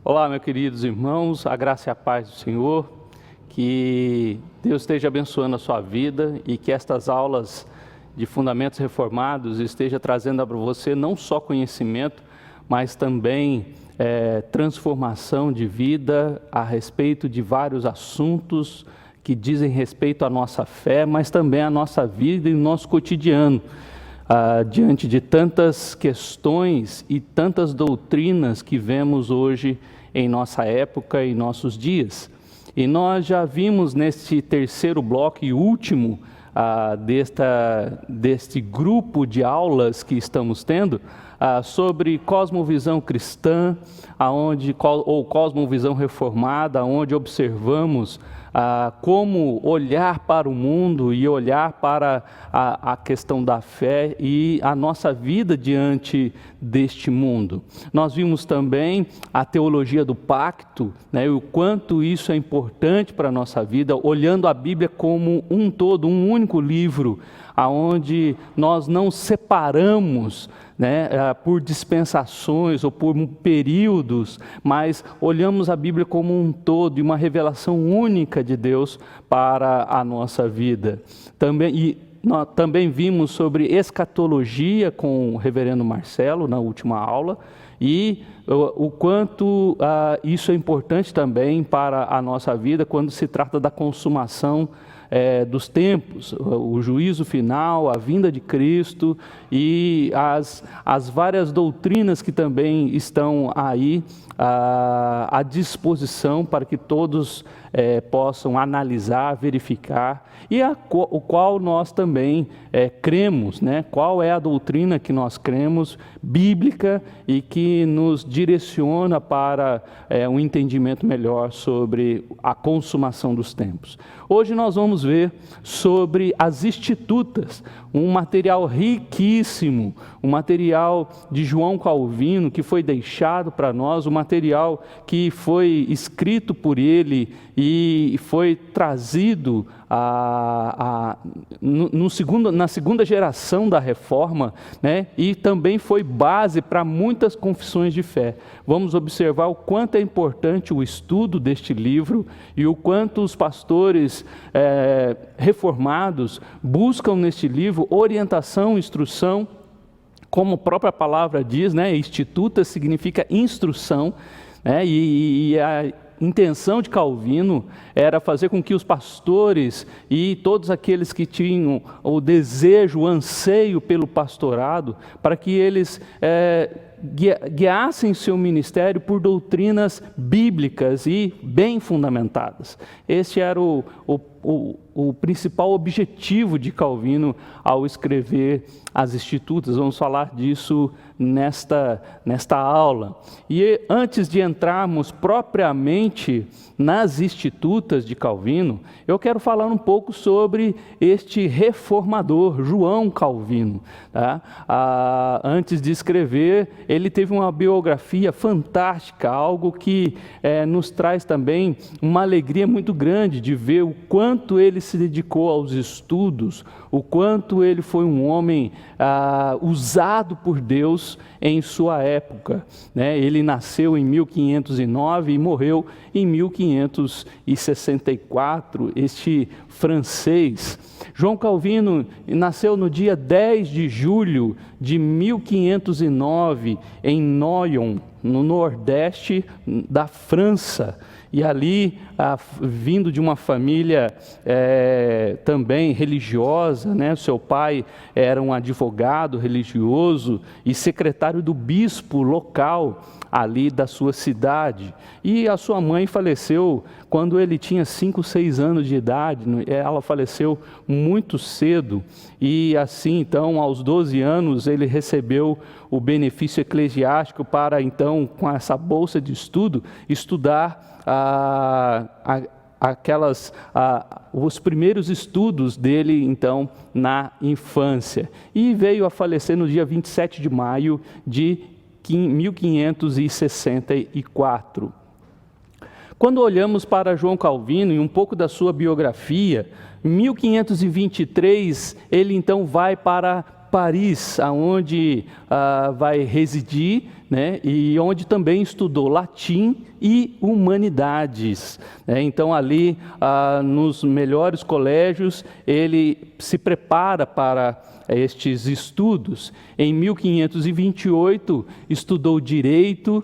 Olá, meus queridos irmãos, a graça e a paz do Senhor, que Deus esteja abençoando a sua vida e que estas aulas de Fundamentos Reformados esteja trazendo para você não só conhecimento, mas também transformação de vida a respeito de vários assuntos que dizem respeito à nossa fé, mas também à nossa vida e nosso cotidiano. Diante de tantas questões e tantas doutrinas que vemos hoje em nossa época e nossos dias. E nós já vimos neste terceiro bloco e último deste grupo de aulas que estamos tendo, sobre cosmovisão cristã, ou cosmovisão reformada, onde observamos como olhar para o mundo e olhar para a questão da fé e a nossa vida diante deste mundo. Nós vimos também a teologia do pacto, né, o quanto isso é importante para a nossa vida, olhando a Bíblia como um todo, um único livro, aonde nós não separamos, né, por dispensações ou por períodos, mas olhamos a Bíblia como um todo e uma revelação única de Deus para a nossa vida. Nós também vimos sobre escatologia com o reverendo Marcelo na última aula, e o quanto isso é importante também para a nossa vida quando se trata da consumação dos tempos, o juízo final, a vinda de Cristo e as várias doutrinas que também estão aí à disposição para que todos possam analisar, verificar, e o qual nós também cremos, né? Qual é a doutrina que nós cremos, bíblica, e que nos direciona para um entendimento melhor sobre a consumação dos tempos. Hoje nós vamos ver sobre as Institutas, um material riquíssimo, um material de João Calvino que foi deixado para nós, um material que foi escrito por ele e foi trazido na segunda geração da Reforma, né? E também foi base para muitas confissões de fé. Vamos observar o quanto é importante o estudo deste livro e o quanto os pastores reformados buscam neste livro orientação, instrução, como a própria palavra diz, né? Instituta significa instrução, né? E a intenção de Calvino era fazer com que os pastores e todos aqueles que tinham o desejo, o anseio pelo pastorado, para que eles guiassem seu ministério por doutrinas bíblicas e bem fundamentadas. Este era o principal objetivo de Calvino ao escrever as Institutas. Vamos falar disso nesta aula. E antes de entrarmos propriamente nas Institutas de Calvino, eu quero falar um pouco sobre este reformador, João Calvino. Tá? Antes de escrever, ele teve uma biografia fantástica, algo que nos traz também uma alegria muito grande de ver o quanto ele se dedicou aos estudos, o quanto ele foi um homem usado por Deus em sua época, né? Ele nasceu em 1509 e morreu em 1564, este francês. João Calvino nasceu no dia 10 de julho de 1509 em Noyon, no nordeste da França. E ali, vindo de uma família também religiosa, né? Seu pai era um advogado religioso e secretário do bispo local ali da sua cidade. E a sua mãe faleceu quando ele tinha 5, 6 anos de idade. Ela faleceu muito cedo e assim, então, aos 12 anos, ele recebeu o benefício eclesiástico para, então, com essa bolsa de estudo, estudar os primeiros estudos dele, então, na infância. E veio a falecer no dia 27 de maio de 1564. Quando olhamos para João Calvino e um pouco da sua biografia, em 1523, ele então vai para Paris, aonde vai residir, né, e onde também estudou latim e humanidades, né? Então ali nos melhores colégios ele se prepara para estes estudos. Em 1528 estudou direito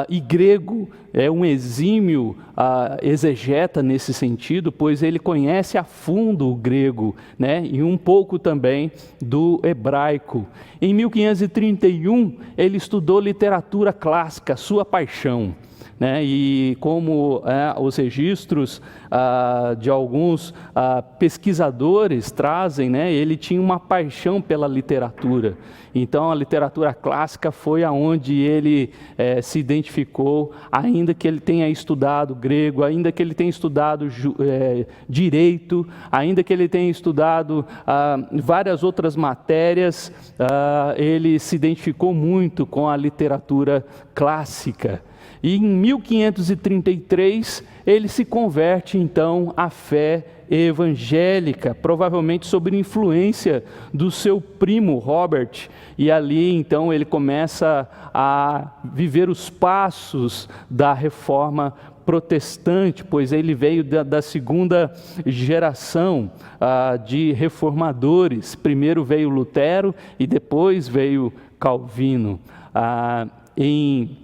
e grego, é um exímio exegeta nesse sentido, pois ele conhece a fundo o grego, né, e um pouco também do hebraico. Em 1531 ele estudou literatura clássica, sua paixão, né? E como os registros de alguns pesquisadores trazem, né, ele tinha uma paixão pela literatura. Então a literatura clássica foi aonde ele se identificou, ainda que ele tenha estudado grego, ainda que ele tenha estudado direito, ainda que ele tenha estudado várias outras matérias, ele se identificou muito com a literatura clássica. E em 1533 ele se converte então à fé evangélica, provavelmente sob influência do seu primo Robert, e ali então ele começa a viver os passos da reforma protestante, pois ele veio da segunda geração de reformadores. Primeiro veio Lutero e depois veio Calvino. Em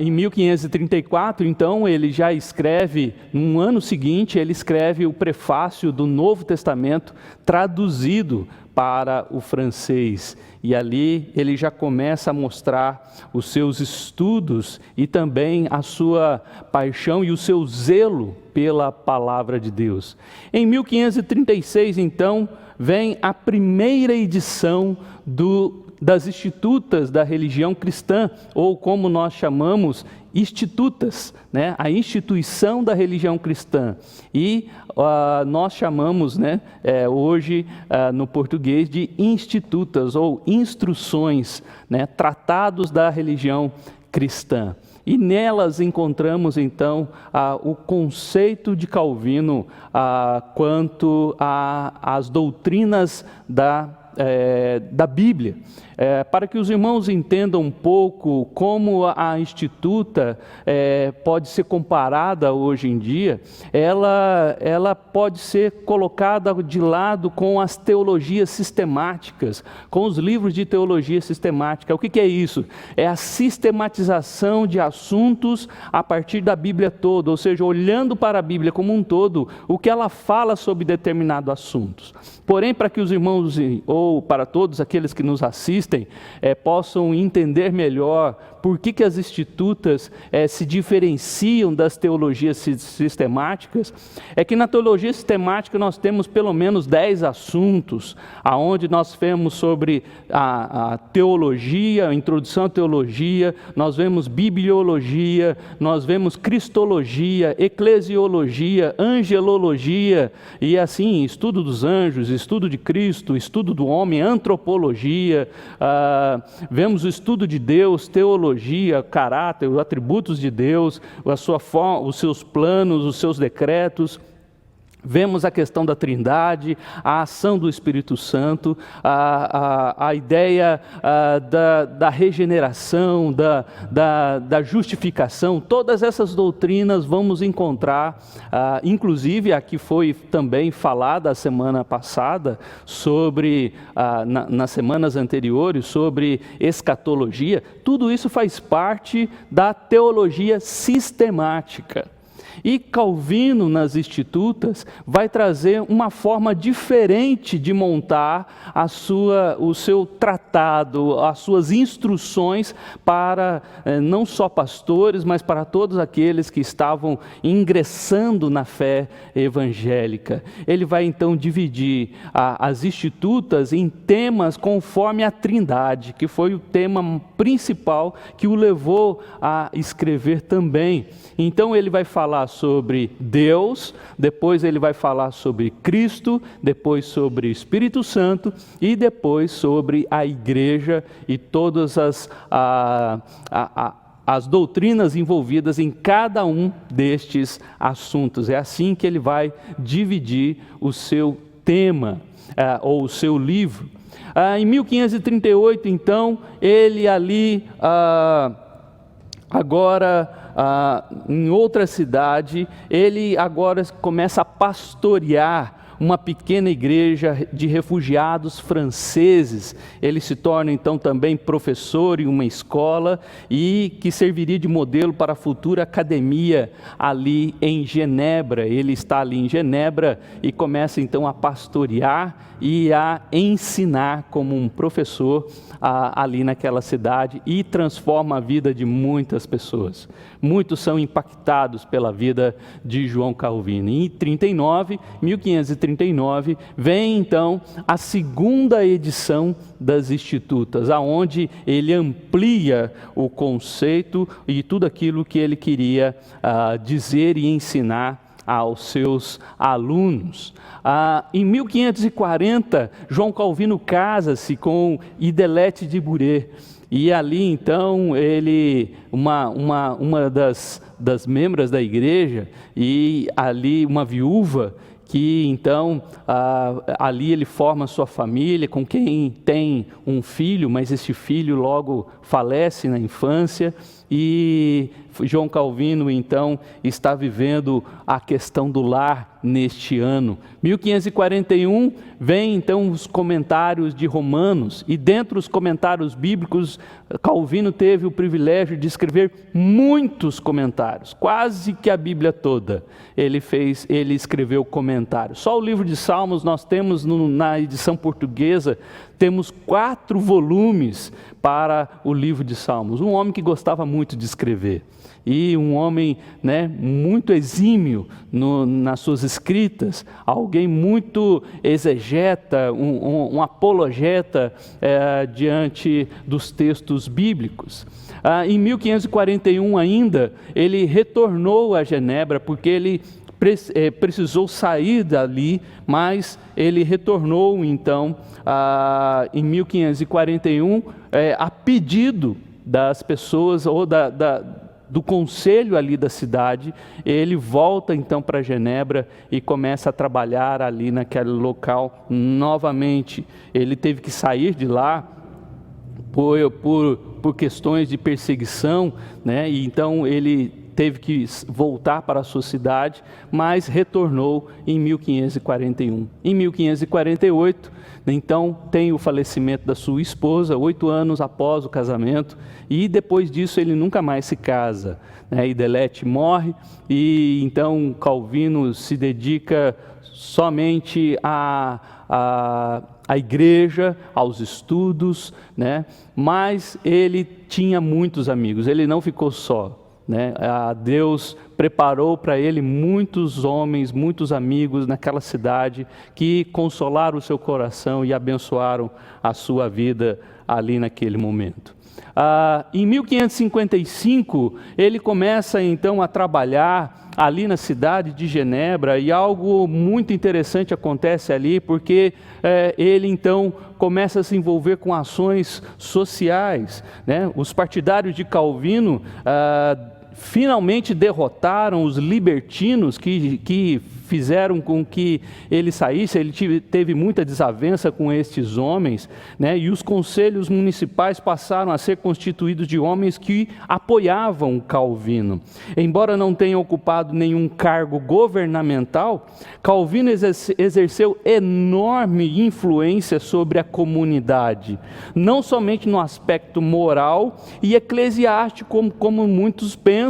1534, então, ele já escreve, no ano seguinte, ele escreve o prefácio do Novo Testamento, traduzido para o francês. E ali ele já começa a mostrar os seus estudos e também a sua paixão e o seu zelo pela palavra de Deus. Em 1536, então, vem a primeira edição das Institutas da religião cristã, ou como nós chamamos, institutas, né? A instituição da religião cristã. E nós chamamos, né, hoje no português de institutas ou instruções, né, tratados da religião cristã. E nelas encontramos então o conceito de Calvino quanto às doutrinas da Bíblia. Para que os irmãos entendam um pouco como a Instituta pode ser comparada hoje em dia, ela pode ser colocada de lado com as teologias sistemáticas, com os livros de teologia sistemática. O que é isso? É a sistematização de assuntos a partir da Bíblia toda, ou seja, olhando para a Bíblia como um todo, o que ela fala sobre determinados assuntos. Porém, para que os irmãos, ou para todos aqueles que nos assistem, possam entender melhor por que as institutas se diferenciam das teologias sistemáticas, é que na teologia sistemática nós temos pelo menos 10 assuntos, aonde nós vemos sobre a teologia, a introdução à teologia, nós vemos bibliologia, nós vemos cristologia, eclesiologia, angelologia, e assim, estudo dos anjos, estudo de Cristo, estudo do homem, antropologia, vemos o estudo de Deus, teologia, caráter, os atributos de Deus, a sua forma, os seus planos, os seus decretos. Vemos a questão da Trindade, a ação do Espírito Santo, a ideia da regeneração, da justificação. Todas essas doutrinas vamos encontrar, inclusive aqui foi também falada a semana passada, nas semanas anteriores, sobre escatologia. Tudo isso faz parte da teologia sistemática. E Calvino, nas Institutas, vai trazer uma forma diferente de montar o seu tratado, as suas instruções para não só pastores, mas para todos aqueles que estavam ingressando na fé evangélica. Ele vai então dividir as Institutas em temas conforme a Trindade, que foi o tema principal que o levou a escrever também. Então ele vai falar sobre Deus, depois ele vai falar sobre Cristo, depois sobre o Espírito Santo e depois sobre a igreja e todas as doutrinas envolvidas em cada um destes assuntos. É assim que ele vai dividir o seu tema, ou o seu livro. Em 1538, então, ele ali, em outra cidade, ele agora começa a pastorear uma pequena igreja de refugiados franceses. Ele se torna então também professor em uma escola e que serviria de modelo para a futura academia ali em Genebra. Ele está ali em Genebra e começa então a pastorear e a ensinar como um professor ali naquela cidade e transforma a vida de muitas pessoas. Muitos são impactados pela vida de João Calvino. Em 1539, vem então a segunda edição das Institutas, aonde ele amplia o conceito e tudo aquilo que ele queria dizer e ensinar aos seus alunos. Em 1540, João Calvino casa-se com Idelete de Bure, e ali então ele, uma das membros da igreja, e ali uma viúva, que então ali ele forma sua família, com quem tem um filho, mas este filho logo falece na infância, e João Calvino então está vivendo a questão do lar neste ano. 1541 vem então os comentários de Romanos, e dentre os comentários bíblicos, Calvino teve o privilégio de escrever muitos comentários, quase que a Bíblia toda ele escreveu comentários. Só o livro de Salmos nós temos na edição portuguesa, temos 4 volumes para o livro de Salmos. Um homem que gostava muito de escrever, e um homem muito exímio nas suas escritas, alguém muito exegeta, um apologeta diante dos textos bíblicos. Em 1541 ainda, ele retornou a Genebra, porque ele precisou sair dali, mas ele retornou então em 1541 a pedido das pessoas ou do conselho ali da cidade. Ele volta então para Genebra e começa a trabalhar ali naquele local novamente. Ele teve que sair de lá por questões de perseguição, e então ele teve que voltar para a sua cidade, mas retornou em 1541. Em 1548, então, tem o falecimento da sua esposa, 8 anos após o casamento, e depois disso ele nunca mais se casa. Idelete morre, e então Calvino se dedica somente à igreja, aos estudos, mas ele tinha muitos amigos, ele não ficou só. Deus preparou para ele muitos homens, muitos amigos naquela cidade que consolaram o seu coração e abençoaram a sua vida ali naquele momento. Em 1555, ele começa então a trabalhar ali na cidade de Genebra, e algo muito interessante acontece ali, porque ele então começa a se envolver com ações sociais. Os partidários de Calvino finalmente derrotaram os libertinos que fizeram com que ele saísse. Ele teve muita desavença com estes homens, e os conselhos municipais passaram a ser constituídos de homens que apoiavam Calvino. Embora não tenha ocupado nenhum cargo governamental, Calvino exerceu enorme influência sobre a comunidade, não somente no aspecto moral e eclesiástico, como muitos pensam,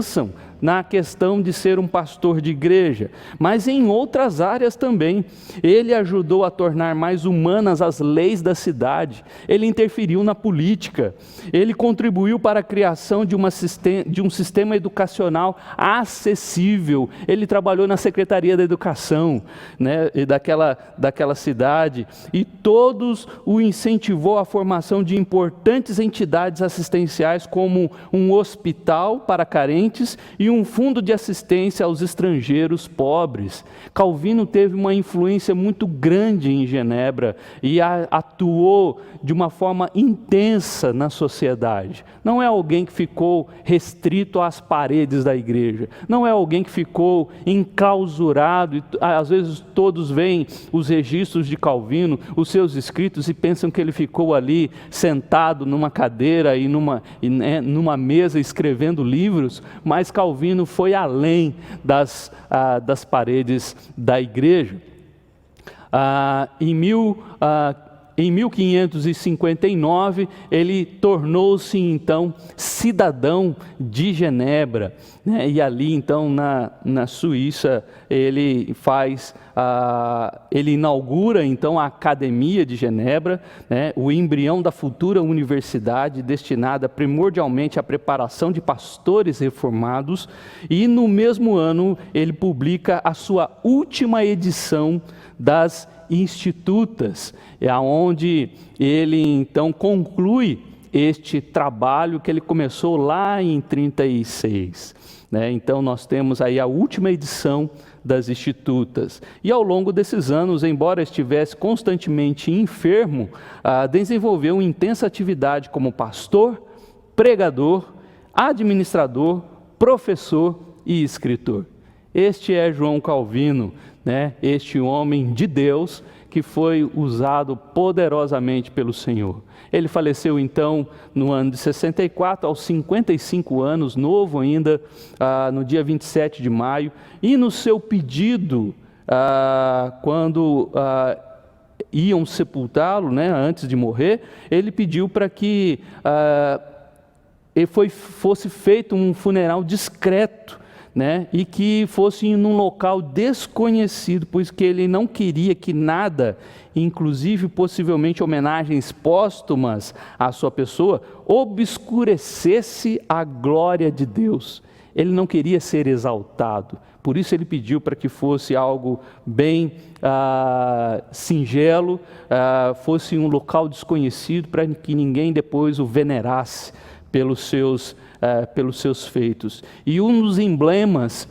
na questão de ser um pastor de igreja, mas em outras áreas também. Ele ajudou a tornar mais humanas as leis da cidade, ele interferiu na política, ele contribuiu para a criação de um sistema educacional acessível. Ele trabalhou na Secretaria da Educação daquela cidade, e todos o incentivou à formação de importantes entidades assistenciais, como um hospital para carentes e e um fundo de assistência aos estrangeiros pobres. Calvino teve uma influência muito grande em Genebra e atuou de uma forma intensa na sociedade. Não é alguém que ficou restrito às paredes da igreja, não é alguém que ficou enclausurado. Às vezes todos veem os registros de Calvino, os seus escritos, e pensam que ele ficou ali sentado numa cadeira e numa mesa escrevendo livros, mas Calvino foi além das paredes da igreja. Em 1559, ele tornou-se então cidadão de Genebra, né? E ali então na Suíça ele inaugura então a Academia de Genebra, né? O embrião da futura universidade destinada primordialmente à preparação de pastores reformados, e no mesmo ano ele publica a sua última edição das Institutas, onde ele então conclui este trabalho que ele começou lá em 36. Né? Então nós temos aí a última edição das Institutas. E ao longo desses anos, embora estivesse constantemente enfermo, desenvolveu intensa atividade como pastor, pregador, administrador, professor e escritor. Este é João Calvino, né? Este homem de Deus que foi usado poderosamente pelo Senhor. Ele faleceu então no ano de 64, aos 55 anos, novo ainda, no dia 27 de maio, e no seu pedido, quando iam sepultá-lo, né, antes de morrer, ele pediu para que fosse feito um funeral discreto, né, e que fosse em um local desconhecido, pois que ele não queria que nada, inclusive possivelmente homenagens póstumas à sua pessoa, obscurecesse a glória de Deus. Ele não queria ser exaltado, por isso ele pediu para que fosse algo bem singelo, fosse um local desconhecido, para que ninguém depois o venerasse pelos seus feitos. E um dos emblemas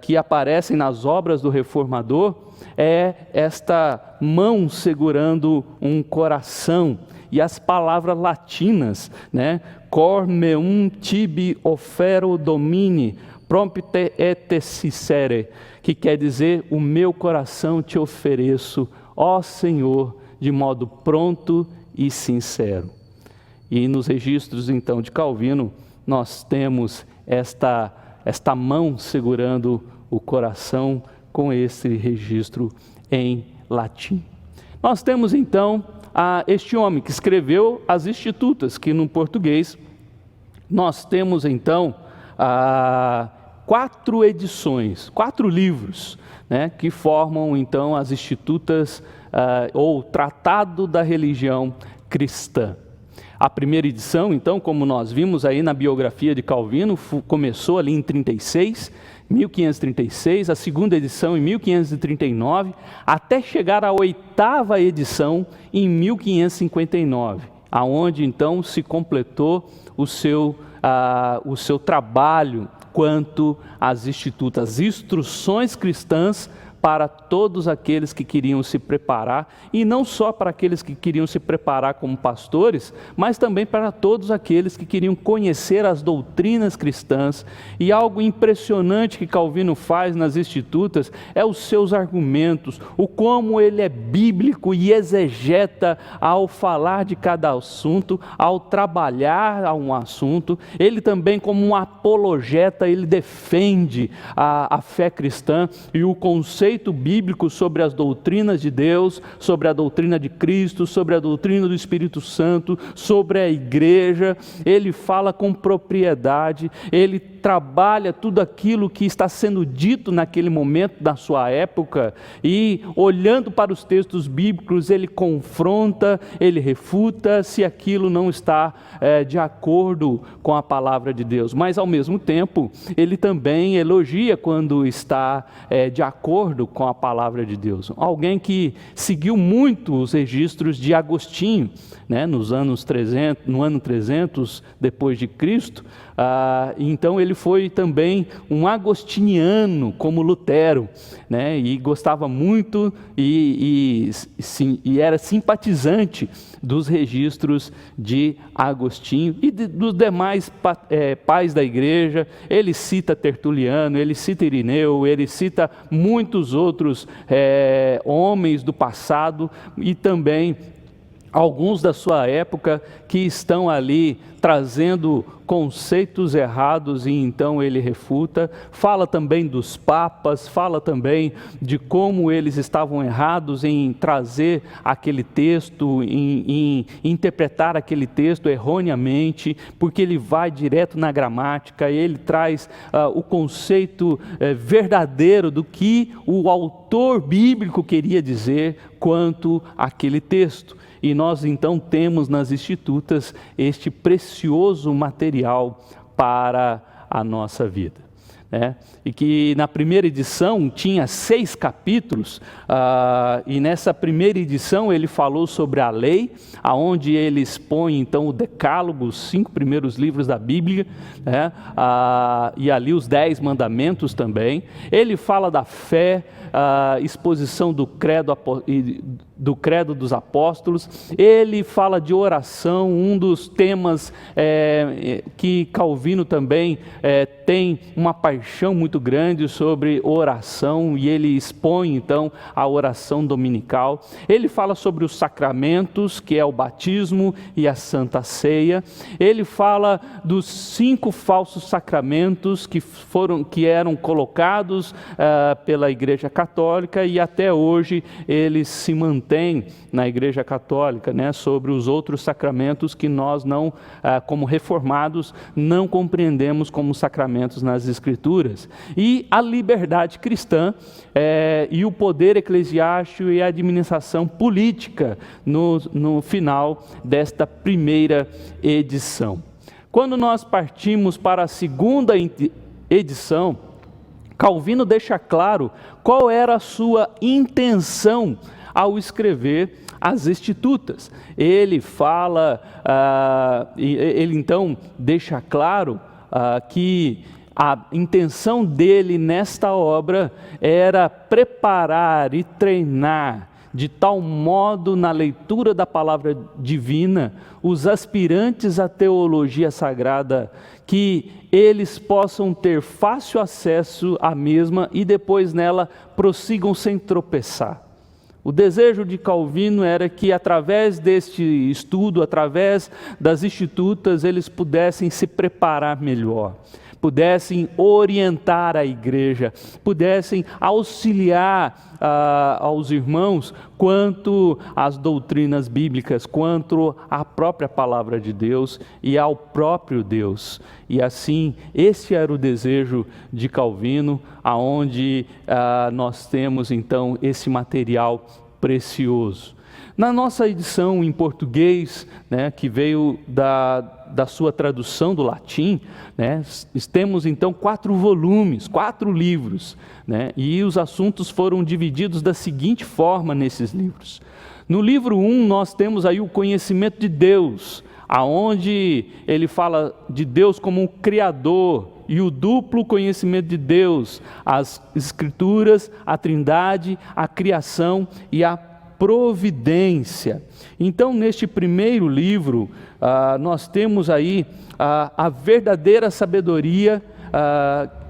que aparecem nas obras do Reformador é esta mão segurando um coração, e as palavras latinas, né? Cor meum tibi offero domini, prompte et sicere, que quer dizer: o meu coração te ofereço, ó Senhor, de modo pronto e sincero. E nos registros então de Calvino, nós temos esta mão segurando o coração com esse registro em latim. Nós temos então este homem que escreveu as Institutas, que no português nós temos então 4 edições, 4 livros, né, que formam então as Institutas, ou Tratado da Religião Cristã. A primeira edição, então, como nós vimos aí na biografia de Calvino, começou ali em 1536, a segunda edição em 1539, até chegar à 8ª edição em 1559, aonde então se completou o seu trabalho quanto às Institutas, instruções cristãs para todos aqueles que queriam se preparar, e não só para aqueles que queriam se preparar como pastores, mas também para todos aqueles que queriam conhecer as doutrinas cristãs. E algo impressionante que Calvino faz nas Institutas é os seus argumentos, o como ele é bíblico e exegeta ao falar de cada assunto, ao trabalhar um assunto. Ele também, como um apologeta, ele defende a fé cristã e o conceito bíblico sobre as doutrinas de Deus, sobre a doutrina de Cristo, sobre a doutrina do Espírito Santo, sobre a igreja. Ele fala com propriedade, ele trabalha tudo aquilo que está sendo dito naquele momento da sua época, e olhando para os textos bíblicos, ele confronta, ele refuta se aquilo não está de acordo com a palavra de Deus, mas ao mesmo tempo ele também elogia quando está de acordo acordo com a palavra de Deus. Alguém que seguiu muito os registros de Agostinho, né, no ano 300 depois de Cristo. Então ele foi também um agostiniano, como Lutero, né, e gostava muito e era simpatizante dos registros de Agostinho e dos demais pais da igreja. Ele cita Tertuliano, ele cita Irineu, ele cita muitos outros homens do passado e também alguns da sua época que estão ali trazendo conceitos errados, e então ele refuta. Fala também dos papas, fala também de como eles estavam errados em trazer aquele texto, em interpretar aquele texto erroneamente, porque ele vai direto na gramática, ele traz o conceito verdadeiro do que o autor bíblico queria dizer quanto àquele texto. E nós então temos nas Institutas este precioso material para a nossa vida, né? E que na primeira edição tinha 6 capítulos, e nessa primeira edição ele falou sobre a lei, aonde ele expõe então o Decálogo, os 5 primeiros livros da Bíblia, né? E ali os 10 mandamentos também. Ele fala da fé, exposição do credo dos apóstolos. Ele fala de oração, um dos temas que Calvino também tem uma paixão muito grande sobre oração, e ele expõe então a oração dominical. Ele fala sobre os sacramentos, que é o batismo e a Santa Ceia. Ele fala dos 5 falsos sacramentos que eram colocados pela Igreja Católica, e até hoje eles se mantêm na Igreja Católica, né, sobre os outros sacramentos que nós não, como reformados, não compreendemos como sacramentos nas Escrituras. E a liberdade cristã e o poder eclesiástico e a administração política no final desta primeira edição. Quando nós partimos para a segunda edição, Calvino deixa claro qual era a sua intenção ao escrever as Institutas. Ele fala, ele então deixa claro que a intenção dele nesta obra era preparar e treinar de tal modo na leitura da palavra divina os aspirantes à teologia sagrada, que eles possam ter fácil acesso à mesma e depois nela prossigam sem tropeçar. O desejo de Calvino era que através deste estudo, através das Institutas, eles pudessem se preparar melhor, pudessem orientar a igreja, pudessem auxiliar aos irmãos quanto às doutrinas bíblicas, quanto à própria palavra de Deus e ao próprio Deus. E assim, esse era o desejo de Calvino, aonde nós temos então esse material precioso. Na nossa edição em português, né, que veio da sua tradução do latim, né, temos então 4 volumes, 4 livros, né, e os assuntos foram divididos da seguinte forma nesses livros. No livro 1 nós temos aí o conhecimento de Deus, aonde ele fala de Deus como um criador, e o duplo conhecimento de Deus, as Escrituras, a Trindade, a criação e a providência. Então, neste primeiro livro, nós temos aí a verdadeira sabedoria,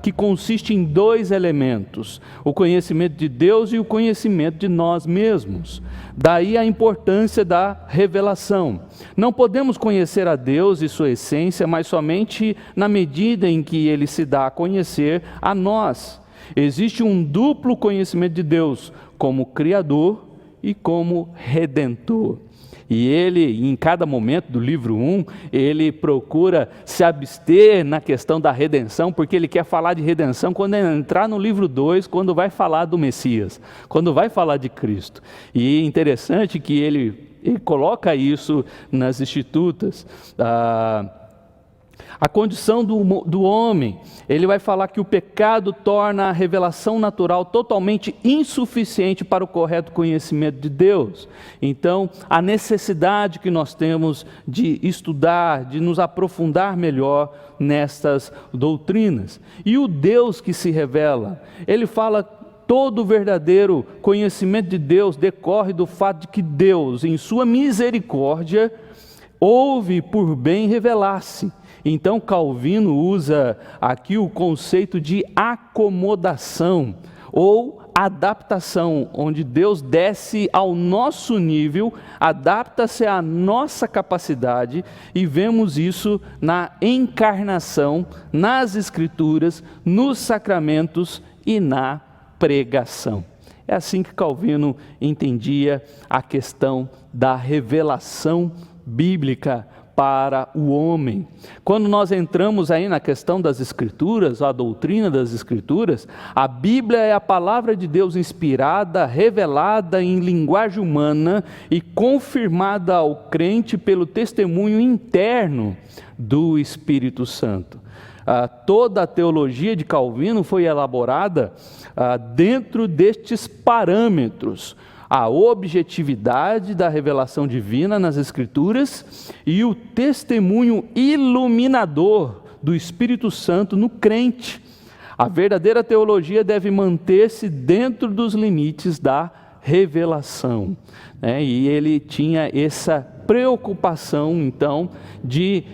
que consiste em 2 elementos: o conhecimento de Deus e o conhecimento de nós mesmos. Daí a importância da revelação. Não podemos conhecer a Deus e sua essência, mas somente na medida em que Ele se dá a conhecer a nós. Existe um duplo conhecimento de Deus, como Criador e como Redentor. E ele, em cada momento do livro 1, ele procura se abster na questão da redenção, porque ele quer falar de redenção quando entrar no livro 2, quando vai falar do Messias, quando vai falar de Cristo. E é interessante que ele coloca isso nas Institutas. A condição do homem, ele vai falar que o pecado torna a revelação natural totalmente insuficiente para o correto conhecimento de Deus. Então, a necessidade que nós temos de estudar, de nos aprofundar melhor nestas doutrinas. E o Deus que se revela, ele fala: todo o verdadeiro conhecimento de Deus decorre do fato de que Deus, em sua misericórdia, houve por bem revelar-se. Então Calvino usa aqui o conceito de acomodação ou adaptação, onde Deus desce ao nosso nível, adapta-se à nossa capacidade, e vemos isso na encarnação, nas Escrituras, nos sacramentos e na pregação. É assim que Calvino entendia a questão da revelação bíblica para o homem. Quando nós entramos aí na questão das Escrituras, a doutrina das Escrituras, a Bíblia é a palavra de Deus inspirada, revelada em linguagem humana e confirmada ao crente pelo testemunho interno do Espírito Santo. Toda a teologia de Calvino foi elaborada dentro destes parâmetros: a objetividade da revelação divina nas Escrituras e o testemunho iluminador do Espírito Santo no crente. A verdadeira teologia deve manter-se dentro dos limites da revelação, né? E ele tinha essa preocupação, então, de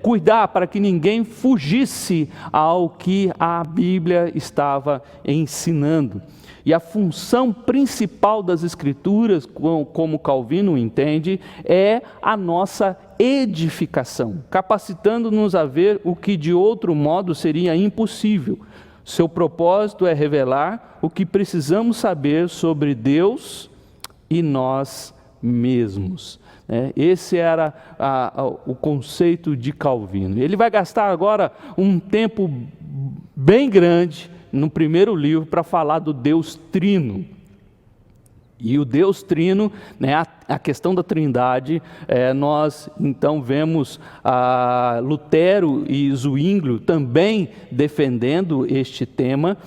cuidar para que ninguém fugisse ao que a Bíblia estava ensinando. E a função principal das Escrituras, como Calvino entende, é a nossa edificação, capacitando-nos a ver o que de outro modo seria impossível. Seu propósito é revelar o que precisamos saber sobre Deus e nós mesmos. Esse era o conceito de Calvino. Ele vai gastar agora um tempo bem grande no primeiro livro para falar do Deus Trino. E o Deus Trino, a questão da Trindade, nós então vemos Lutero e Zwinglio também defendendo este tema,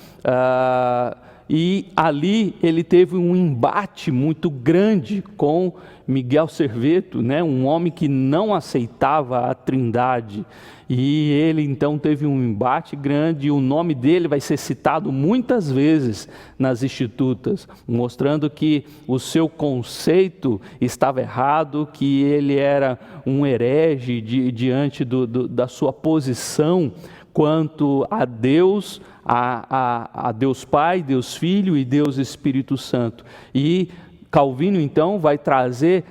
e ali ele teve um embate muito grande com Miguel Serveto, um homem que não aceitava a Trindade. E ele então teve um embate grande, e o nome dele vai ser citado muitas vezes nas Institutas, mostrando que o seu conceito estava errado, que ele era um herege diante da sua posição quanto a Deus, a Deus Pai, Deus Filho e Deus Espírito Santo. E Calvino, então, vai trazer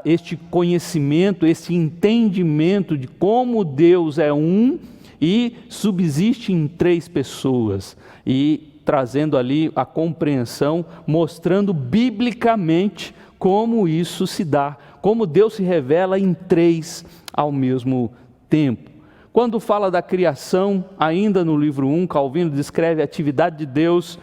este conhecimento, esse entendimento de como Deus é um e subsiste em três pessoas, e trazendo ali a compreensão, mostrando biblicamente como isso se dá, como Deus se revela em três ao mesmo tempo. Quando fala da criação, ainda no livro 1, Calvino descreve a atividade de Deus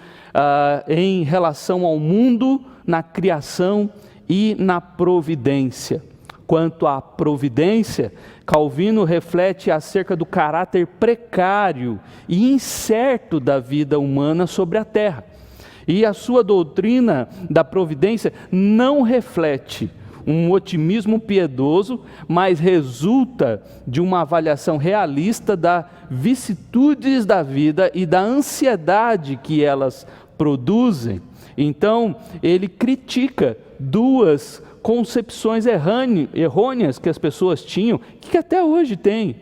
em relação ao mundo, na criação e na providência. Quanto à providência, Calvino reflete acerca do caráter precário e incerto da vida humana sobre a terra. E a sua doutrina da providência não reflete um otimismo piedoso, mas resulta de uma avaliação realista das vicissitudes da vida e da ansiedade que elas produzem. Então, ele critica duas concepções errôneas que as pessoas tinham, que até hoje tem,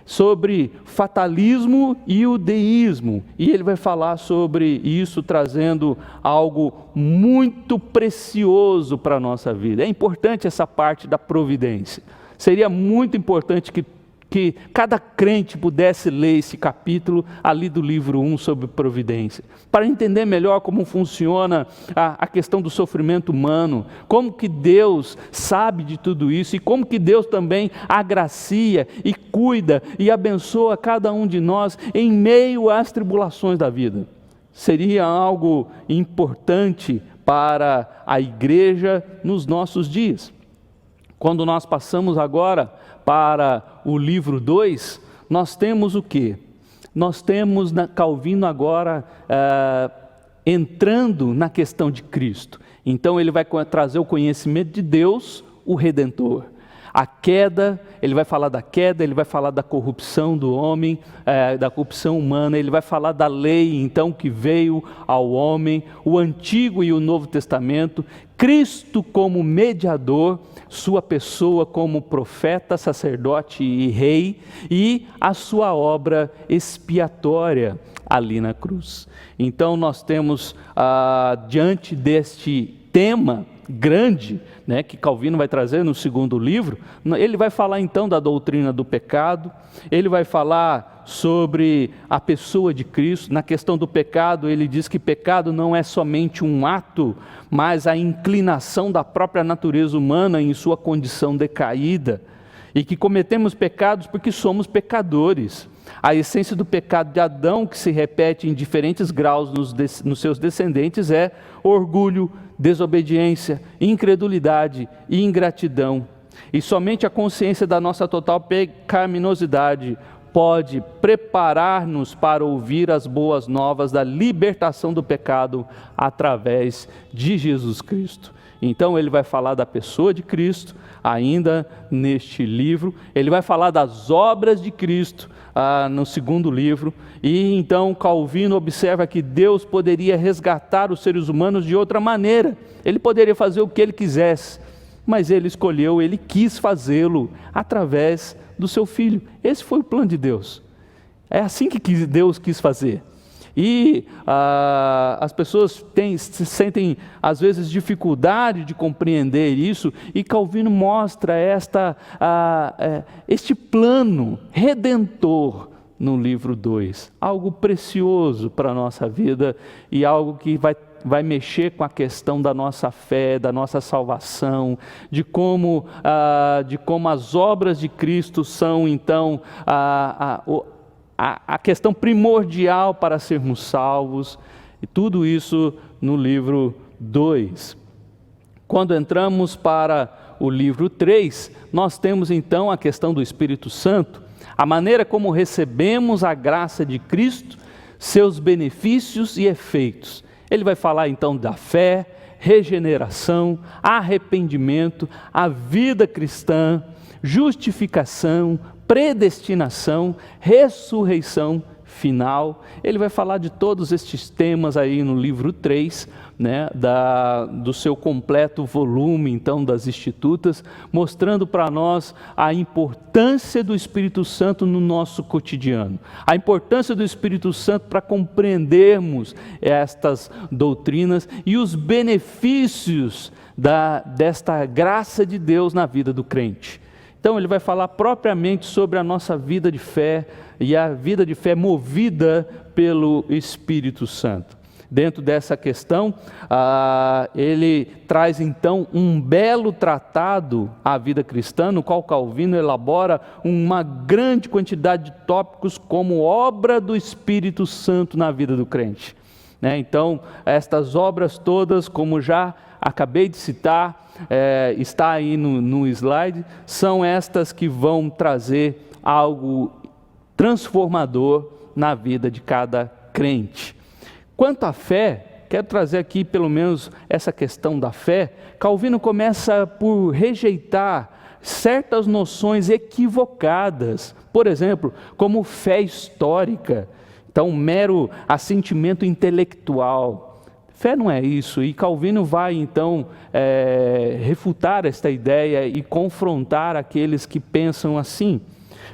sobre fatalismo e o deísmo. E ele vai falar sobre isso, trazendo algo muito precioso para a nossa vida. É importante essa parte da providência. Seria muito importante que cada crente pudesse ler esse capítulo ali do livro 1 sobre providência, para entender melhor como funciona a questão do sofrimento humano, como que Deus sabe de tudo isso e como que Deus também agracia e cuida e abençoa cada um de nós em meio às tribulações da vida. Seria algo importante para a igreja nos nossos dias. Quando nós passamos agora para o livro 2, nós temos o quê? Nós temos Calvino agora entrando na questão de Cristo. Então ele vai trazer o conhecimento de Deus, o Redentor. A queda, ele vai falar da queda, ele vai falar da corrupção do homem, da corrupção humana, ele vai falar da lei, então, que veio ao homem, o Antigo e o Novo Testamento, Cristo como mediador, sua pessoa como profeta, sacerdote e rei, e a sua obra expiatória ali na cruz. Então nós temos, diante deste tema grande, né, que Calvino vai trazer no segundo livro, ele vai falar então da doutrina do pecado, ele vai falar sobre a pessoa de Cristo. Na questão do pecado, ele diz que pecado não é somente um ato, mas a inclinação da própria natureza humana em sua condição decaída, e que cometemos pecados porque somos pecadores. A essência do pecado de Adão, que se repete em diferentes graus nos seus descendentes, é orgulho, desobediência, incredulidade e ingratidão. E somente a consciência da nossa total pecaminosidade pode preparar-nos para ouvir as boas novas da libertação do pecado através de Jesus Cristo. Então ele vai falar da pessoa de Cristo, ainda neste livro, ele vai falar das obras de Cristo, no segundo livro, e então Calvino observa que Deus poderia resgatar os seres humanos de outra maneira, ele poderia fazer o que ele quisesse, mas ele escolheu, ele quis fazê-lo através do seu Filho. Esse foi o plano de Deus, é assim que Deus quis fazer. E as pessoas sentem às vezes dificuldade de compreender isso, e Calvino mostra este plano redentor no livro 2, algo precioso para a nossa vida e algo que vai mexer com a questão da nossa fé, da nossa salvação, de como as obras de Cristo são então a questão primordial para sermos salvos, e tudo isso no livro 2. Quando entramos para o livro 3, nós temos então a questão do Espírito Santo, a maneira como recebemos a graça de Cristo, seus benefícios e efeitos. Ele vai falar então da fé, regeneração, arrependimento, a vida cristã, justificação, predestinação, ressurreição final. Ele vai falar de todos estes temas aí no livro 3, né, do seu completo volume, então, das Institutas, mostrando para nós a importância do Espírito Santo no nosso cotidiano, a importância do Espírito Santo para compreendermos estas doutrinas e os benefícios desta graça de Deus na vida do crente. Então ele vai falar propriamente sobre a nossa vida de fé e a vida de fé movida pelo Espírito Santo. Dentro dessa questão, ele traz então um belo tratado à vida cristã, no qual Calvino elabora uma grande quantidade de tópicos como obra do Espírito Santo na vida do crente. Então, estas obras todas, como já acabei de citar, está aí no slide, são estas que vão trazer algo transformador na vida de cada crente. Quanto à fé, quero trazer aqui pelo menos essa questão da fé. Calvino começa por rejeitar certas noções equivocadas, por exemplo, como fé histórica, então um mero assentimento intelectual. Fé não é isso, e Calvino vai então refutar esta ideia e confrontar aqueles que pensam assim.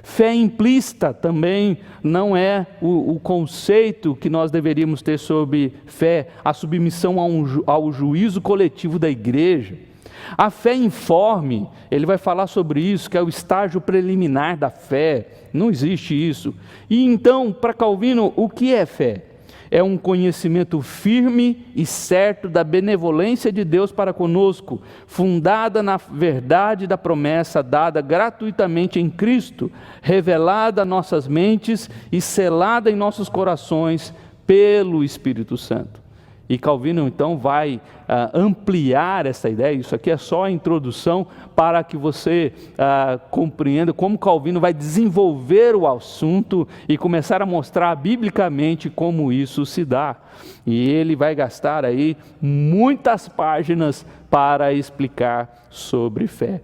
Fé implícita também não é o conceito que nós deveríamos ter sobre fé, a submissão ao juízo coletivo da igreja. A fé informe, ele vai falar sobre isso, que é o estágio preliminar da fé, não existe isso. E então, para Calvino, o que é fé? É um conhecimento firme e certo da benevolência de Deus para conosco, fundada na verdade da promessa dada gratuitamente em Cristo, revelada a nossas mentes e selada em nossos corações pelo Espírito Santo. E Calvino então vai ampliar essa ideia. Isso aqui é só a introdução para que você compreenda como Calvino vai desenvolver o assunto e começar a mostrar biblicamente como isso se dá. E ele vai gastar aí muitas páginas para explicar sobre fé.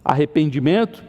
Arrependimento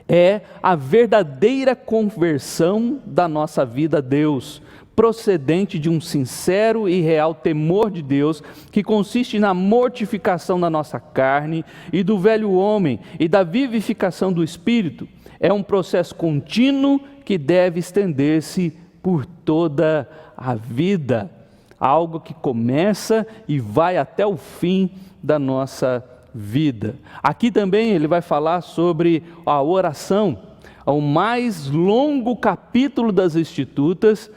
é a verdadeira conversão da nossa vida a Deus, procedente de um sincero e real temor de Deus, que consiste na mortificação da nossa carne e do velho homem e da vivificação do Espírito. É um processo contínuo que deve estender-se por toda a vida, algo que começa e vai até o fim da nossa vida. Aqui também ele vai falar sobre a oração, o mais longo capítulo das Institutas,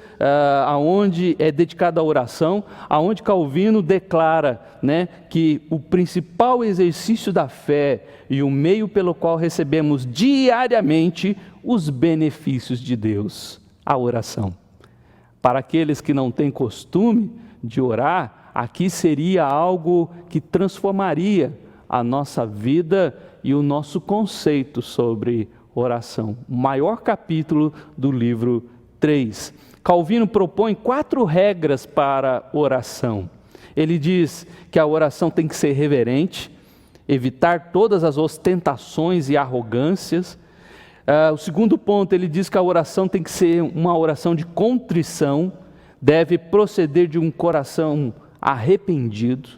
aonde é dedicado à oração, aonde Calvino declara, né, que o principal exercício da fé e o meio pelo qual recebemos diariamente os benefícios de Deus, a oração. Para aqueles que não têm costume de orar, aqui seria algo que transformaria a nossa vida e o nosso conceito sobre oração. O maior capítulo do livro 3. Calvino propõe 4 regras para oração. Ele diz que a oração tem que ser reverente, evitar todas as ostentações e arrogâncias. O segundo ponto, ele diz que a oração tem que ser uma oração de contrição, deve proceder de um coração arrependido.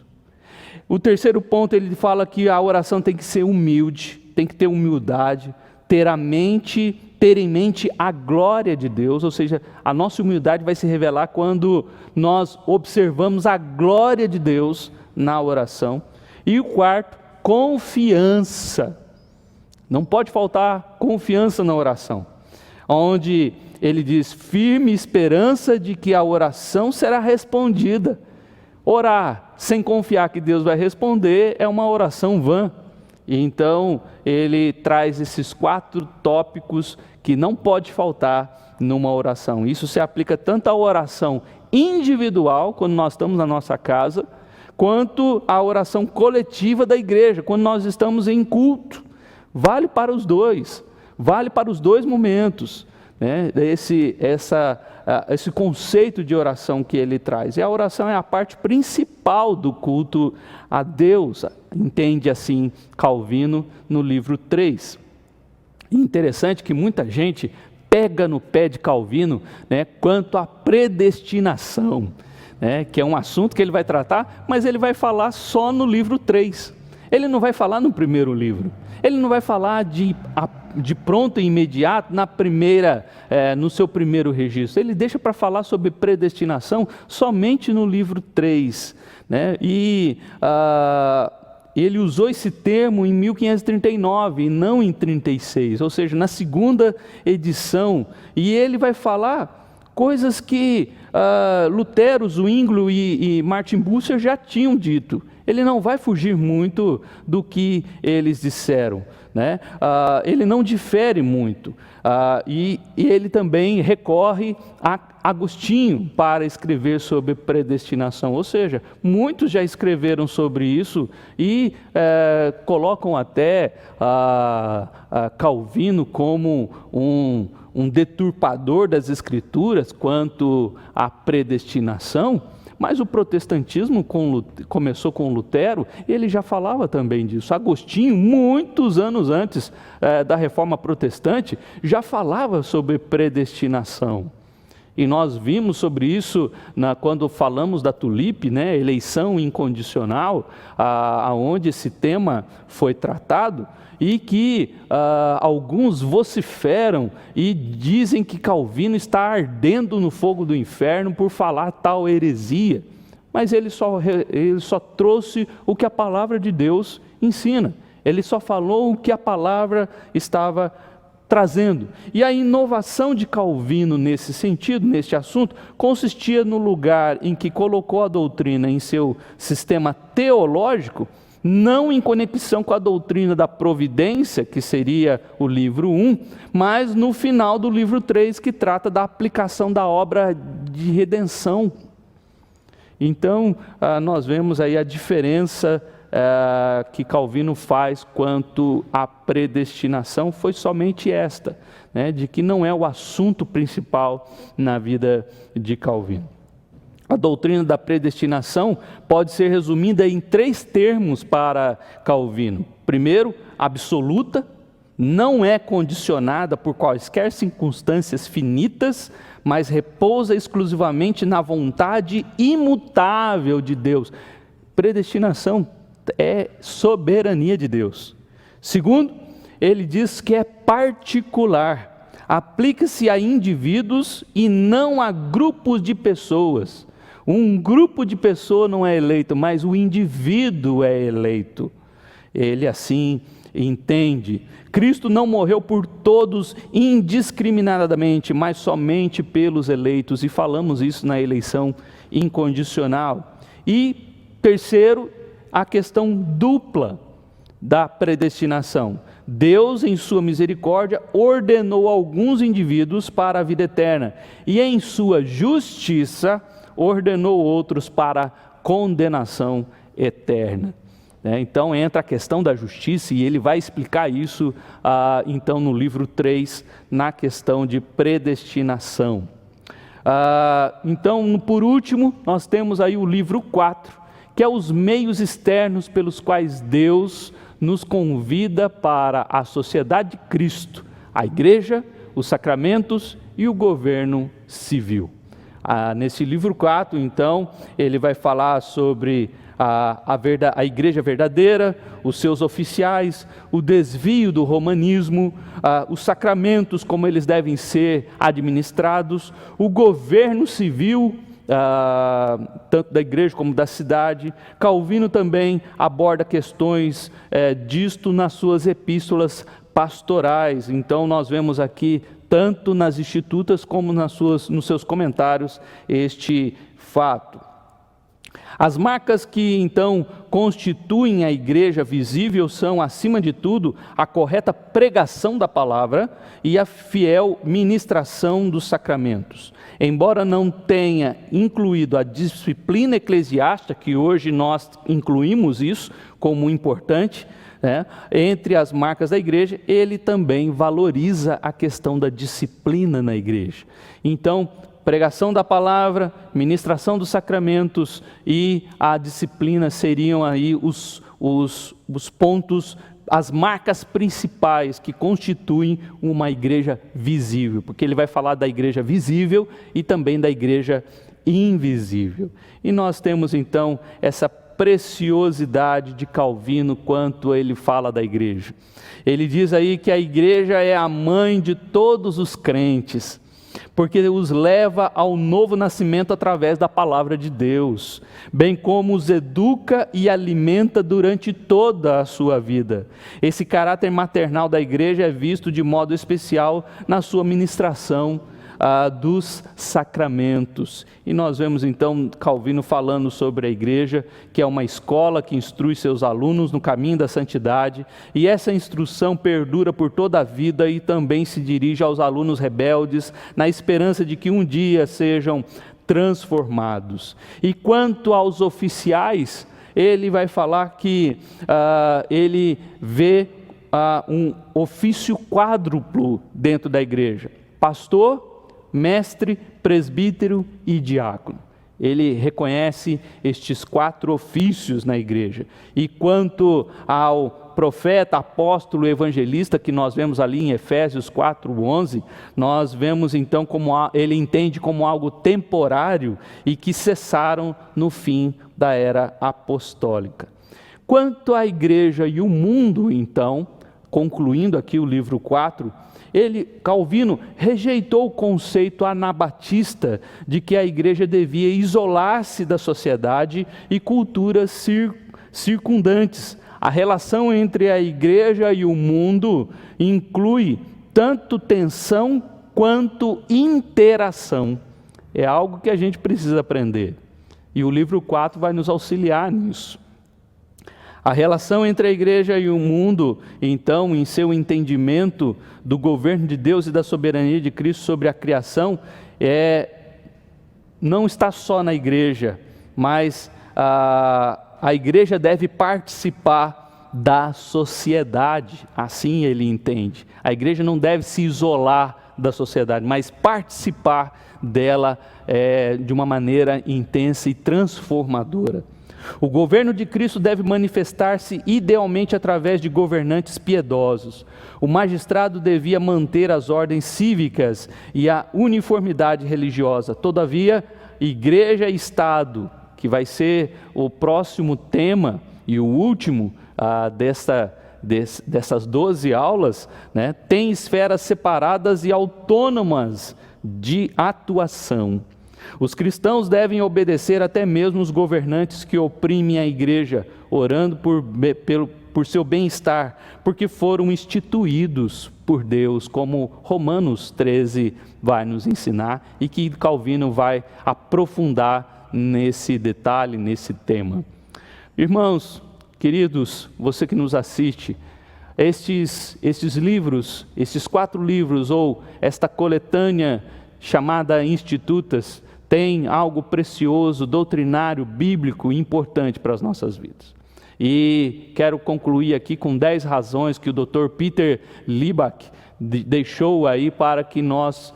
O terceiro ponto, ele fala que a oração tem que ser humilde, tem que ter humildade, ter em mente a glória de Deus, ou seja, a nossa humildade vai se revelar quando nós observamos a glória de Deus na oração. E o quarto, confiança. Não pode faltar confiança na oração, onde ele diz, firme esperança de que a oração será respondida. Orar sem confiar que Deus vai responder é uma oração vã. E então ele traz esses 4 tópicos que não pode faltar numa oração. Isso se aplica tanto à oração individual, quando nós estamos na nossa casa, quanto à oração coletiva da igreja, quando nós estamos em culto. Vale para os dois momentos, né? Esse conceito de oração que ele traz. E a oração é a parte principal do culto a Deus, entende assim Calvino no livro 3. Interessante que muita gente pega no pé de Calvino, né, quanto à predestinação, né, que é um assunto que ele vai tratar, mas ele vai falar só no livro 3. Ele não vai falar no primeiro livro. Ele não vai falar de pronto e imediato no seu primeiro registro. Ele deixa para falar sobre predestinação somente no livro 3. Né? E ele usou esse termo em 1539 e não em 36, ou seja, na segunda edição. E ele vai falar coisas que Lutero, Zwinglio e Martin Bucer já tinham dito. Ele não vai fugir muito do que eles disseram, né? Ele não difere muito, e ele também recorre a Agostinho para escrever sobre predestinação, ou seja, muitos já escreveram sobre isso e colocam até Calvino como um deturpador das Escrituras quanto à predestinação. Mas o protestantismo começou com Lutero e ele já falava também disso. Agostinho, muitos anos antes da Reforma Protestante, já falava sobre predestinação. E nós vimos sobre isso quando falamos da tulipe, né, eleição incondicional, aonde esse tema foi tratado, e que alguns vociferam e dizem que Calvino está ardendo no fogo do inferno por falar tal heresia. Mas ele só trouxe o que a palavra de Deus ensina. Ele só falou o que a palavra estava trazendo. E a inovação de Calvino nesse sentido, neste assunto, consistia no lugar em que colocou a doutrina em seu sistema teológico, não em conexão com a doutrina da providência, que seria o livro 1, mas no final do livro 3, que trata da aplicação da obra de redenção. Então, nós vemos aí a diferença que Calvino faz quanto à predestinação, foi somente esta, né, de que não é o assunto principal na vida de Calvino. A doutrina da predestinação pode ser resumida em 3 termos para Calvino. Primeiro, absoluta, não é condicionada por quaisquer circunstâncias finitas, mas repousa exclusivamente na vontade imutável de Deus. Predestinação é soberania de Deus. Segundo, ele diz que é particular, aplica-se a indivíduos e não a grupos de pessoas. Um grupo de pessoas não é eleito, mas o indivíduo é eleito. Ele assim entende. Cristo não morreu por todos indiscriminadamente, mas somente pelos eleitos, e falamos isso na eleição incondicional. E terceiro, a questão dupla da predestinação. Deus, em sua misericórdia, ordenou alguns indivíduos para a vida eterna, e em sua justiça ordenou outros para a condenação eterna. Então entra a questão da justiça, e ele vai explicar isso então no livro 3, na questão de predestinação. Então, por último, nós temos aí o livro 4, que é os meios externos pelos quais Deus nos convida para a sociedade de Cristo, a igreja, os sacramentos e o governo civil. Nesse livro 4, então, ele vai falar sobre a igreja verdadeira, os seus oficiais, o desvio do romanismo, os sacramentos, como eles devem ser administrados, o governo civil, tanto da igreja como da cidade. Calvino também aborda questões disto nas suas epístolas pastorais. Então nós vemos aqui, tanto nas Institutas como nos seus comentários, este fato. As marcas que então constituem a igreja visível são, acima de tudo, a correta pregação da palavra e a fiel ministração dos sacramentos. Embora não tenha incluído a disciplina eclesiástica, que hoje nós incluímos isso como importante, entre as marcas da igreja, ele também valoriza a questão da disciplina na igreja. Então, pregação da palavra, ministração dos sacramentos e a disciplina seriam aí os pontos, as marcas principais que constituem uma igreja visível, porque ele vai falar da igreja visível e também da igreja invisível. E nós temos então essa preciosidade de Calvino quanto ele fala da igreja. Ele diz aí que a igreja é a mãe de todos os crentes, porque os leva ao novo nascimento através da palavra de Deus, bem como os educa e alimenta durante toda a sua vida. Esse caráter maternal da igreja é visto de modo especial na sua ministração dos sacramentos. E nós vemos então Calvino falando sobre a igreja, que é uma escola que instrui seus alunos no caminho da santidade, e essa instrução perdura por toda a vida e também se dirige aos alunos rebeldes, na esperança de que um dia sejam transformados. E quanto aos oficiais, ele vai falar que ele vê um ofício quádruplo dentro da igreja: pastor, mestre, presbítero e diácono. Ele reconhece estes 4 ofícios na igreja. E quanto ao profeta, apóstolo, evangelista, que nós vemos ali em Efésios 4:11, nós vemos então como ele entende como algo temporário e que cessaram no fim da era apostólica. Quanto à igreja e o mundo, então, concluindo aqui o livro 4, Calvino rejeitou o conceito anabatista de que a igreja devia isolar-se da sociedade e culturas circundantes. A relação entre a igreja e o mundo inclui tanto tensão quanto interação. É algo que a gente precisa aprender. E o livro 4 vai nos auxiliar nisso. A relação entre a igreja e o mundo, então, em seu entendimento do governo de Deus e da soberania de Cristo sobre a criação, não está só na igreja, mas a igreja deve participar da sociedade, assim ele entende. A igreja não deve se isolar da sociedade, mas participar dela de uma maneira intensa e transformadora. O governo de Cristo deve manifestar-se idealmente através de governantes piedosos. O magistrado devia manter as ordens cívicas e a uniformidade religiosa. Todavia, igreja e Estado, que vai ser o próximo tema e o último dessas 12 aulas, né, tem esferas separadas e autônomas de atuação. Os cristãos devem obedecer até mesmo os governantes que oprimem a igreja, orando por seu bem-estar, porque foram instituídos por Deus, como Romanos 13 vai nos ensinar e que Calvino vai aprofundar nesse detalhe, nesse tema. Irmãos, queridos, você que nos assiste, estes livros, esses 4 livros, ou esta coletânea chamada Institutas, tem algo precioso, doutrinário, bíblico, importante para as nossas vidas. E quero concluir aqui com 10 razões que o Dr. Peter Libach deixou aí para que nós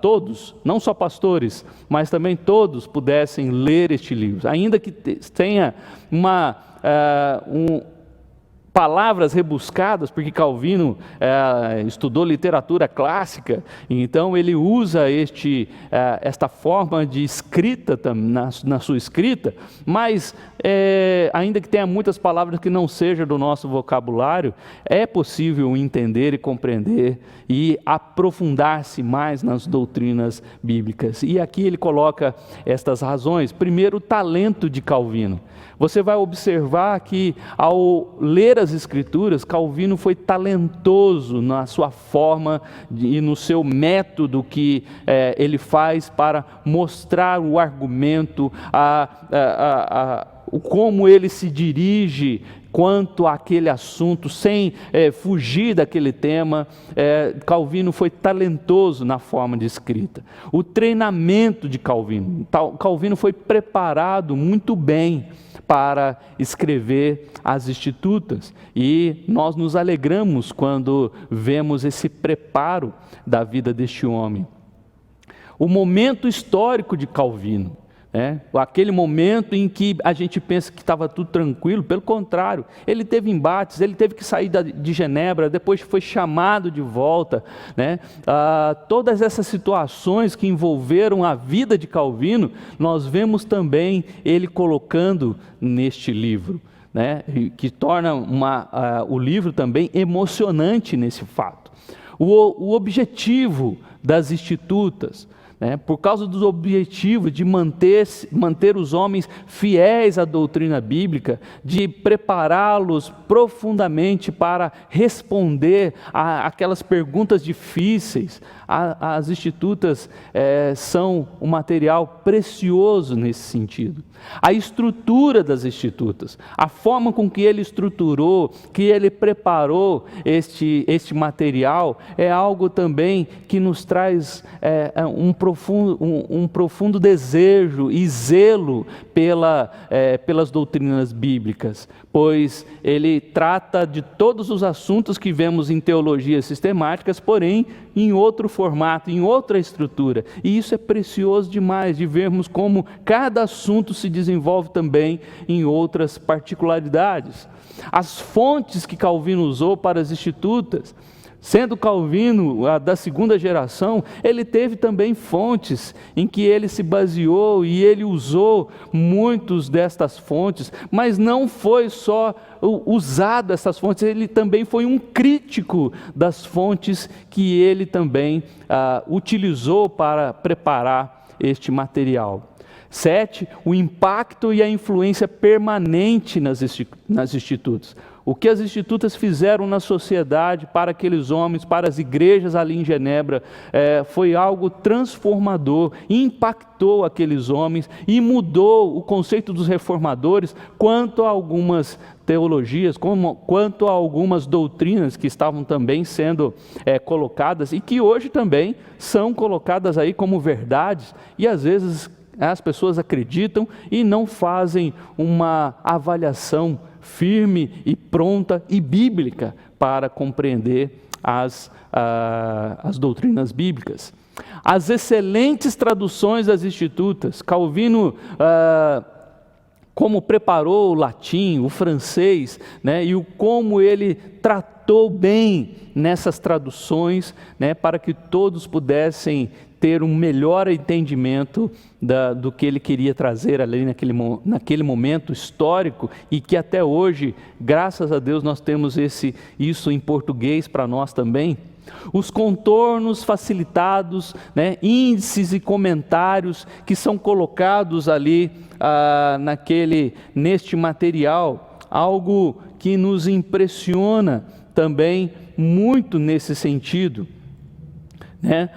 todos, não só pastores, mas também todos pudessem ler este livro, ainda que tenha palavras rebuscadas, porque Calvino estudou literatura clássica, então ele usa esta forma de escrita na sua escrita, mas ainda que tenha muitas palavras que não sejam do nosso vocabulário, é possível entender e compreender e aprofundar-se mais nas doutrinas bíblicas. E aqui ele coloca estas razões. Primeiro, o talento de Calvino. Você vai observar que, ao ler as Escrituras, Calvino foi talentoso na sua forma e no seu método que ele faz para mostrar o argumento, como ele se dirige quanto àquele assunto, sem fugir daquele tema. Calvino foi talentoso na forma de escrita. O treinamento de Calvino. Calvino foi preparado muito bem para escrever as Institutas, e nós nos alegramos quando vemos esse preparo da vida deste homem. O momento histórico de Calvino, aquele momento em que a gente pensa que estava tudo tranquilo, pelo contrário, ele teve embates, ele teve que sair de Genebra, depois foi chamado de volta, todas essas situações que envolveram a vida de Calvino, nós vemos também ele colocando neste livro, que torna o livro também emocionante nesse fato. O objetivo das Institutas, por causa do objetivo de manter os homens fiéis à doutrina bíblica, de prepará-los profundamente para responder aquelas perguntas difíceis. As Institutas são um material precioso nesse sentido. A estrutura das Institutas, a forma com que ele estruturou, que ele preparou este material, é algo também que nos traz um profundo desejo e zelo pelas doutrinas bíblicas, pois ele trata de todos os assuntos que vemos em teologias sistemáticas, porém em outro formato, em outra estrutura. E isso é precioso demais, de vermos como cada assunto se desenvolve também em outras particularidades. As fontes que Calvino usou para as Institutas, sendo Calvino da segunda geração, ele teve também fontes em que ele se baseou e ele usou muitos destas fontes, mas não foi só usado essas fontes, ele também foi um crítico das fontes que ele também utilizou para preparar este material. 7, o impacto e a influência permanente nas Institutas. O que as Institutas fizeram na sociedade para aqueles homens, para as igrejas ali em Genebra, foi algo transformador, impactou aqueles homens e mudou o conceito dos reformadores quanto a algumas teologias, quanto a algumas doutrinas que estavam também sendo colocadas e que hoje também são colocadas aí como verdades e às vezes As pessoas acreditam e não fazem uma avaliação firme e pronta e bíblica para compreender as doutrinas bíblicas. As excelentes traduções das Escrituras, Calvino, como preparou o latim, o francês, né, e como ele tratou bem nessas traduções, né, para que todos pudessem ter um melhor entendimento do que ele queria trazer ali naquele momento histórico, e que até hoje, graças a Deus, nós temos isso em português para nós também. Os contornos facilitados, né, índices e comentários que são colocados ali neste material, algo que nos impressiona também muito nesse sentido, né?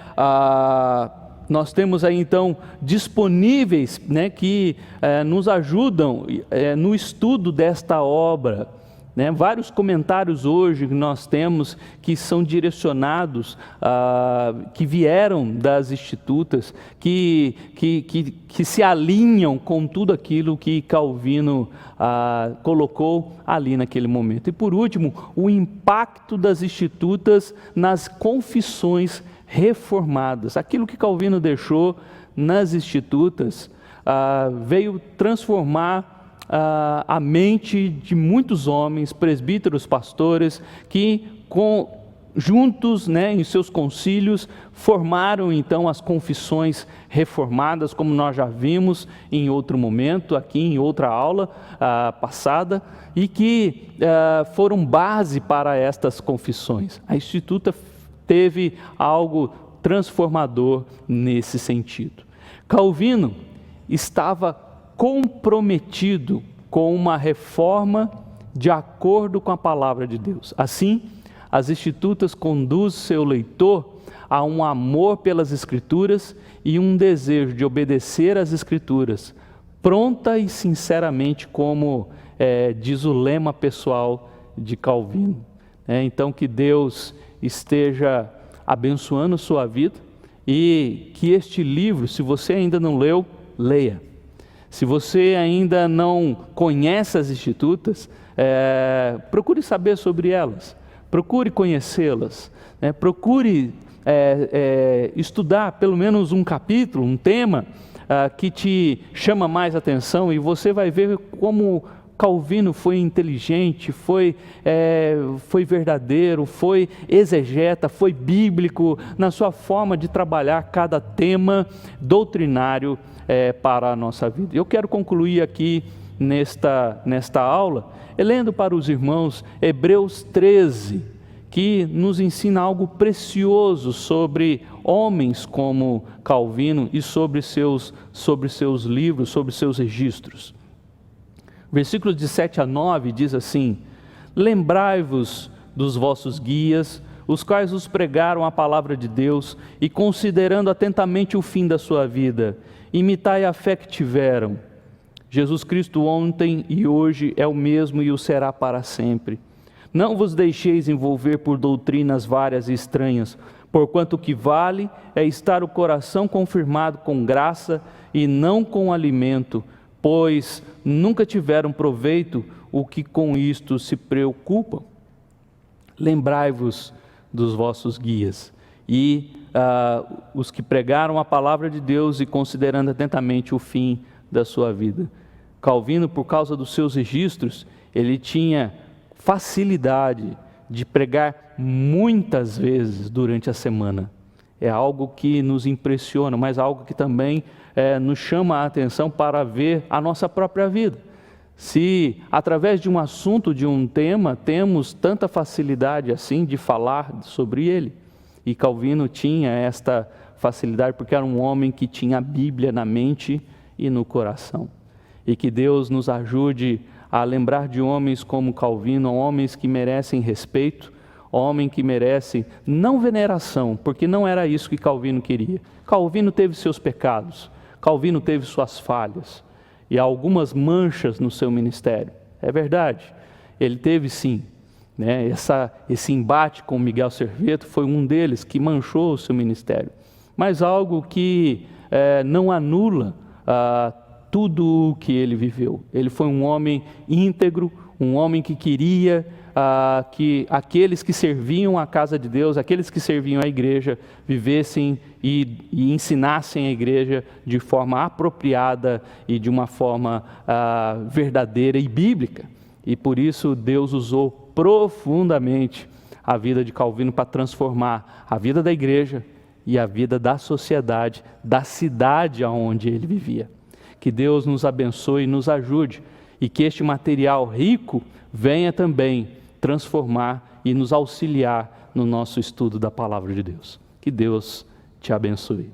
Nós temos aí então disponíveis, né, que nos ajudam no estudo desta obra, né? Vários comentários hoje que nós temos que são direcionados, que vieram das Escrituras, que se alinham com tudo aquilo que Calvino colocou ali naquele momento. E por último, o impacto das Escrituras nas confissões reformadas. Aquilo que Calvino deixou nas Escrituras veio transformar a mente de muitos homens, presbíteros, pastores, que juntos, né, em seus concílios, formaram então as confissões reformadas, como nós já vimos em outro momento, aqui em outra aula passada, e que foram base para estas confissões. A Escritura teve algo transformador nesse sentido. Calvino estava comprometido com uma reforma de acordo com a palavra de Deus. Assim, as Escrituras conduzem seu leitor a um amor pelas Escrituras e um desejo de obedecer às Escrituras, pronta e sinceramente, como diz o lema pessoal de Calvino. Então, que Deus esteja abençoando sua vida e que este livro, se você ainda não leu, leia. Se você ainda não conhece as Escrituras, procure saber sobre elas, procure conhecê-las, né? Procure estudar pelo menos um capítulo, um tema que te chama mais atenção, e você vai ver como Calvino foi inteligente, foi verdadeiro, foi exegeta, foi bíblico na sua forma de trabalhar cada tema doutrinário para a nossa vida. Eu quero concluir aqui nesta aula, lendo para os irmãos Hebreus 13, que nos ensina algo precioso sobre homens como Calvino e sobre seus livros, sobre seus registros. Versículos de 7 a 9 diz assim: lembrai-vos dos vossos guias, os quais os pregaram a palavra de Deus, e considerando atentamente o fim da sua vida, imitai a fé que tiveram. Jesus Cristo ontem e hoje é o mesmo e o será para sempre. Não vos deixeis envolver por doutrinas várias e estranhas, porquanto o que vale é estar o coração confirmado com graça e não com alimento, pois nunca tiveram proveito o que com isto se preocupam. Lembrai-vos dos vossos guias e os que pregaram a palavra de Deus e considerando atentamente o fim da sua vida. Calvino, por causa dos seus registros, ele tinha facilidade de pregar muitas vezes durante a semana. É algo que nos impressiona, mas algo que também nos chama a atenção para ver a nossa própria vida. Se através de um assunto, de um tema, temos tanta facilidade assim de falar sobre ele. E Calvino tinha esta facilidade porque era um homem que tinha a Bíblia na mente e no coração. E que Deus nos ajude a lembrar de homens como Calvino, homens que merecem respeito, homem que merece não veneração, porque não era isso que Calvino queria. Calvino teve seus pecados, Calvino teve suas falhas e algumas manchas no seu ministério. É verdade, ele teve sim, né? Esse embate com Miguel Serveto foi um deles que manchou o seu ministério, mas algo que não anula tudo o que ele viveu. Ele foi um homem íntegro, um homem que queria que aqueles que serviam a casa de Deus, aqueles que serviam a igreja, vivessem e ensinassem a igreja de forma apropriada e de uma forma verdadeira e bíblica. E por isso Deus usou profundamente a vida de Calvino para transformar a vida da igreja e a vida da sociedade, da cidade onde ele vivia. Que Deus nos abençoe e nos ajude, e que este material rico venha também transformar e nos auxiliar no nosso estudo da Palavra de Deus. Que Deus te abençoe.